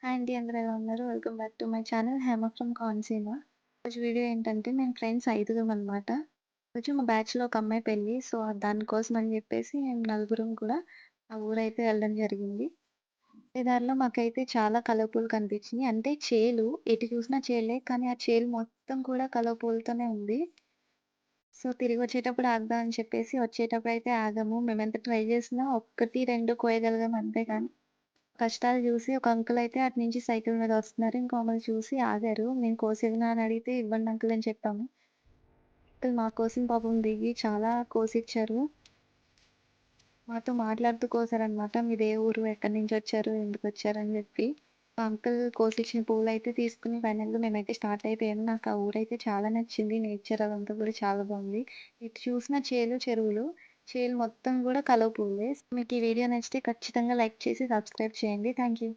Hi అండి. అందరూ ఎలా ఉన్నారు? Welcome back to my channel 'Hema from Konaseema'. ఈరోజు వీడియో ఏంటంటే మేము ఫ్రెండ్స్ ఐదుగురమనమాట. రోజు మా బ్యాచ్‌లో ఒక అమ్మాయి పెళ్లి. సో, దానికోసం అని జెప్పేసి మేము నలుగురం కూడా ఆ ఊరైతే వెళ్ళడం జరిగింది. ఈ దారిలో మాకైతే చాలా కలవ పూలు కనిపించినియి. అంటే చేలు, ఎటు చూసినా చేలే. కానీ ఆ చేలు మొత్తం కూడా కలవ పూలతోనే ఉంది. సో, తిరిగొచ్చేటప్పుడు ఆగుదాం అని చెప్పేసి వచ్చేటప్పుడైతే ఆగాము. మేమెంత ట్రై చేసినా 1, 2 కోయగలిగాం అంతే గాని కష్టాలు జూసి ఒక అంకుల్ అయితే అటు నుంచి సైకిల్ మీద వస్తున్నారు. ఇంక మమ్మల్ని చూసి ఆగారు. నేను కోసివ్వనా అని అడిగితే, ఇవ్వండి అంకుల్ అని చెప్పాము. అంకుల్ మా కోసం పాపం దిగి చాలా కోసిచ్చారు. మాతో మాట్లాడుతూ కోసారనమాట. మీదే ఊరు? ఎక్కడి నుంచొచ్చారు? ఎందుకొచ్చారు? అని జెప్పి. ఆ అంకుల్ కోసిచ్చిన పువ్వులైతే తీసుకొని ఫైనల్‌గా మేమైతే స్టార్ట్ అయిపోయాము. నాకు ఆ ఊరైతే చాలా నచ్చింది. నేచర్ అదంతా కూడా చాలా బావుంది. ఇటు చూసిన చేలు, చెరువులు. చేలు మొత్తం గూడా కలువ పువ్వులే. మీకు ఈ వీడియో నచ్చితే ఖచ్చితంగా లైక్ చేసి సబ్స్క్రైబ్ చేయండి. Thank you.